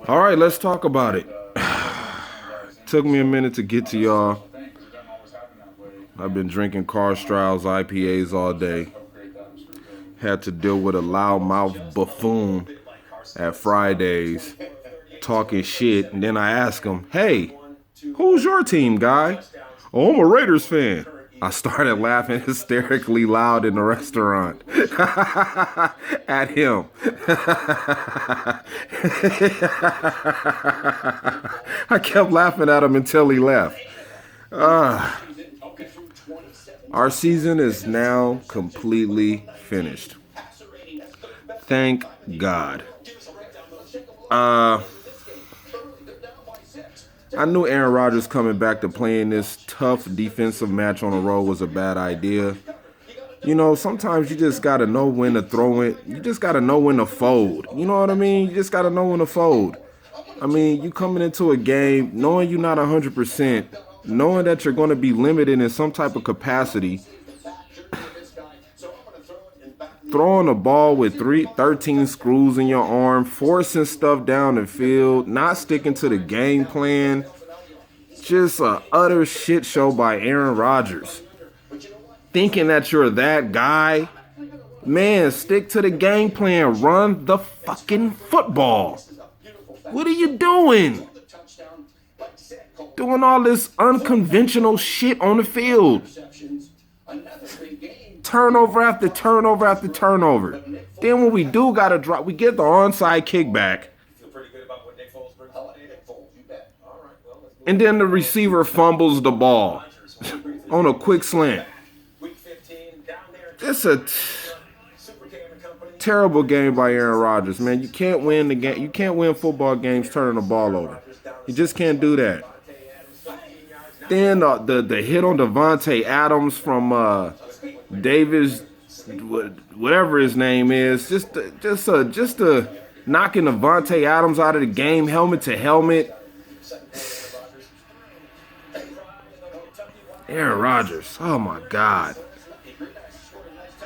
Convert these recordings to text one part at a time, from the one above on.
All right, let's talk about it. Took me a minute to get to y'all. I've been drinking Carstrow's IPAs all day. Had to deal with a loudmouth buffoon at Fridays talking shit, and then I ask him, "Hey, who's your team, guy?" "Oh, I'm a Raiders fan." I started laughing hysterically loud in the restaurant at him. I kept laughing at him until he left. Our season is now completely finished. Thank God. I knew Aaron Rodgers coming back to playing this tough defensive match on the road was a bad idea. You know, sometimes you just got to know when to throw it. You just got to know when to fold. You know what I mean? You just got to know when to fold. I mean, you coming into a game knowing you're not 100%, knowing that you're going to be limited in some type of capacity, throwing a ball with 13 screws in your arm, forcing stuff down the field, not sticking to the game plan. Just a utter shit show by Aaron Rodgers. Thinking that you're that guy. Man, stick to the game plan. Run the fucking football. What are you doing? Doing all this unconventional shit on the field. Turnover after turnover after turnover. Then when we do gotta drop, we get the onside kickback. And then the receiver fumbles the ball on a quick slant. It's a terrible game by Aaron Rodgers, man. You can't win the game. You can't win football games turning the ball over. You just can't do that. Then the hit on Devontae Adams from Davis, whatever his name is, just knocking Devontae Adams out of the game, helmet to helmet. Aaron Rodgers, oh my God.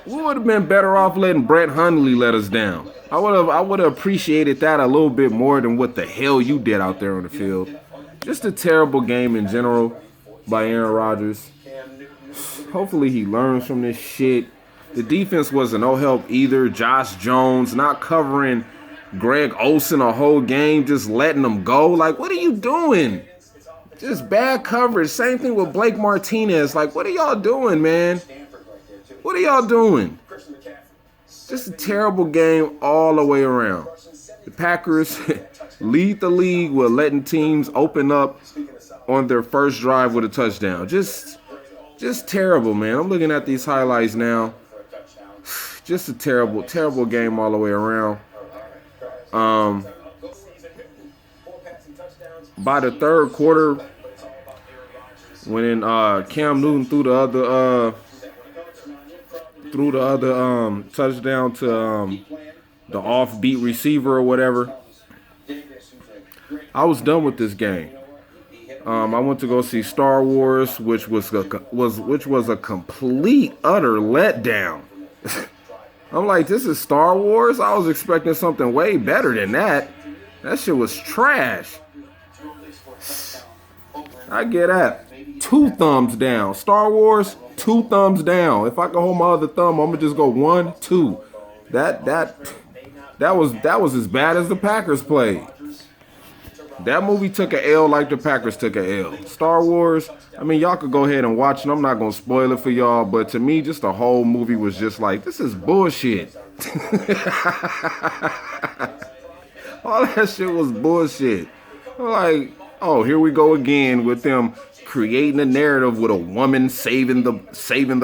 We would have been better off letting Brett Hundley let us down. I would have appreciated that a little bit more than what the hell you did out there on the field. Just a terrible game in general by Aaron Rodgers. Hopefully he learns from this shit. The defense wasn't no help either. Josh Jones not covering Greg Olsen a whole game, just letting them go. Like, what are you doing? Just bad coverage. Same thing with Blake Martinez. Like, what are y'all doing, man? What are y'all doing? Just a terrible game all the way around. The Packers lead the league with letting teams open up on their first drive with a touchdown. Just terrible, man. I'm looking at these highlights now. Just a terrible, terrible game all the way around. By the third quarter, when Cam Newton threw the other touchdown to the offbeat receiver or whatever, I was done with this game. I went to go see Star Wars, which was a complete utter letdown. I'm like, this is Star Wars? I was expecting something way better than that. That shit was trash. I get that. 2 thumbs down. Star Wars, 2 thumbs down. If I can hold my other thumb, I'm gonna just go 1, 2. That was as bad as the Packers played. That movie took a L like the Packers took a L. Star Wars, I mean, y'all could go ahead and watch it. I'm not going to spoil it for y'all, but to me, just the whole movie was just like, this is bullshit. All that shit was bullshit. Like, oh, here we go again with them creating a narrative with a woman saving the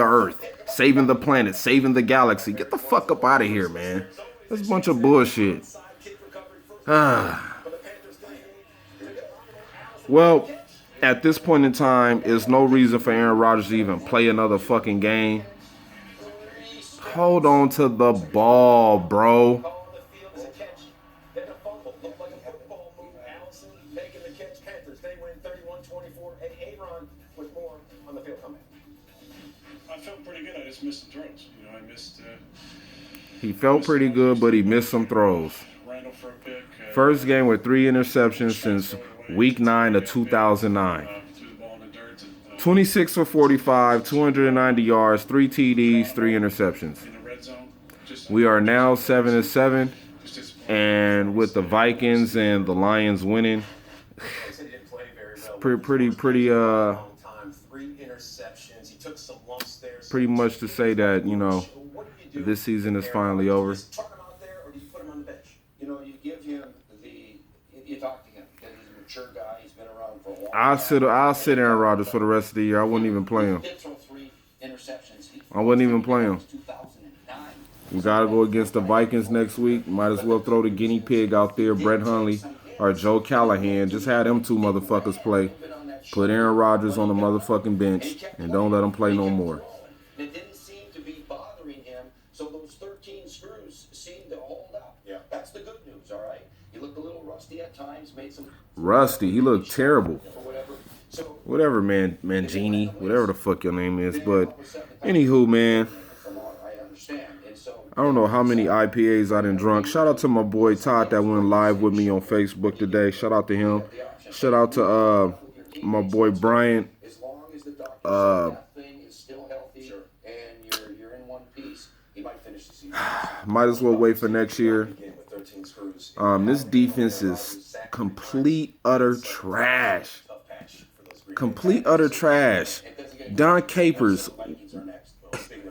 earth, saving the planet, saving the galaxy. Get the fuck up out of here, man. That's a bunch of bullshit. Well, at this point in time, there's no reason for Aaron Rodgers to even play another fucking game. Hold on to the ball, bro. I felt pretty good. I just missed the throws. I missed. He felt pretty good, but he missed some throws. First game with 3 interceptions since week 9 of 2009. 26 for 45, 290 yards, 3 TDs, 3 interceptions. We are now 7-7, and with the Vikings and the Lions winning, pretty much to say that, you know, this season is finally over. I'll sit Aaron Rodgers for the rest of the year. I wouldn't even play him. I wouldn't even play him. We got to go against the Vikings next week. Might as well throw the guinea pig out there, Brett Hundley or Joe Callahan. Just have them 2 motherfuckers play. Put Aaron Rodgers on the motherfucking bench and don't let him play no more. It didn't seem to be bothering him, so those 13 screws seemed to hold up. Yeah. That's the good news, all right? He looked a little rusty at times, made some... Rusty? He looked terrible. Whatever, man, Mangini, whatever the fuck your name is. But, anywho, man, I don't know how many IPAs I done drunk. Shout out to my boy Todd that went live with me on Facebook today. Shout out to him. Shout out to my boy Brian. Might as well wait for next year. This defense is complete, utter trash. Complete, utter trash. Don Capers,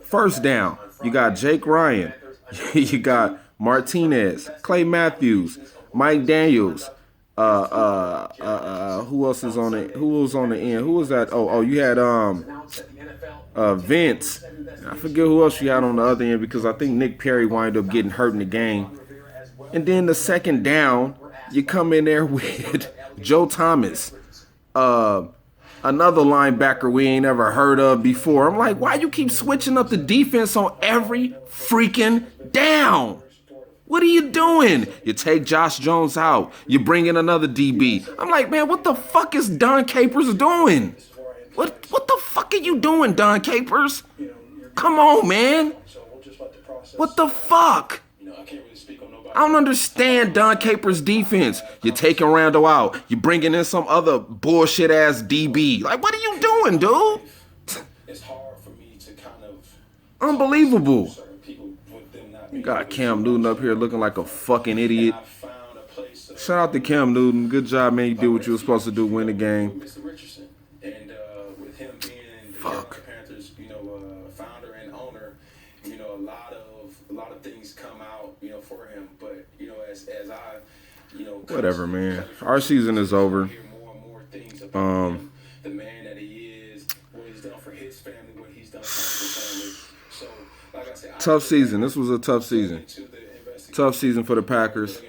first down. You got Jake Ryan. You got Martinez, Clay Matthews, Mike Daniels. Who else is on it? Who was on the end? Who was that? Oh, you had Vince. I forget who else you had on the other end because I think Nick Perry wound up getting hurt in the game. And then the second down, you come in there with Joe Thomas, another linebacker we ain't ever heard of before. I'm like, why you keep switching up the defense on every freaking down? What are you doing? You take Josh Jones out. You bring in another DB. I'm like, man, what the fuck is Don Capers doing? What the fuck are you doing, Don Capers? Come on, man. What the fuck? I don't understand Don Capers' defense. You're taking Randall out. You're bringing in some other bullshit-ass DB. Like, what are you doing, dude? Unbelievable. You got Cam Newton up here looking like a fucking idiot. Shout out to Cam Newton. Good job, man. You did what you were supposed to do, win the game. Fuck. Founder and owner, a lot of things come out, for him. But as I, whatever, man. Our season is over. The man that he is, what he's done for his family, what he's done for his family. So, like I said, tough season. This was a tough season. Tough season for the Packers.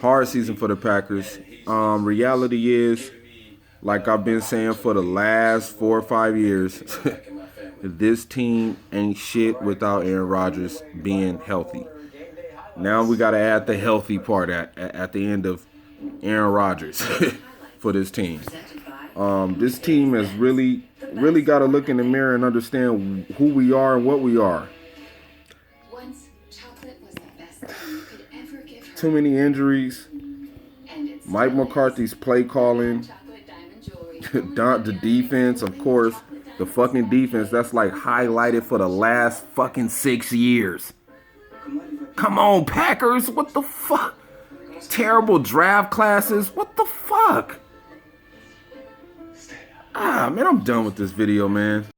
Hard season for the Packers. Reality is, like I've been saying for the last 4 or 5 years, this team ain't shit without Aaron Rodgers being healthy. Now we got to add the healthy part at the end of Aaron Rodgers for this team. This team has really got to look in the mirror and understand who we are and what we are. Too many injuries. Mike McCarthy's play calling. The defense, of course. The fucking defense, that's like highlighted for the last fucking 6 years. Come on, Packers. What the fuck? Terrible draft classes. What the fuck? Man, I'm done with this video, man.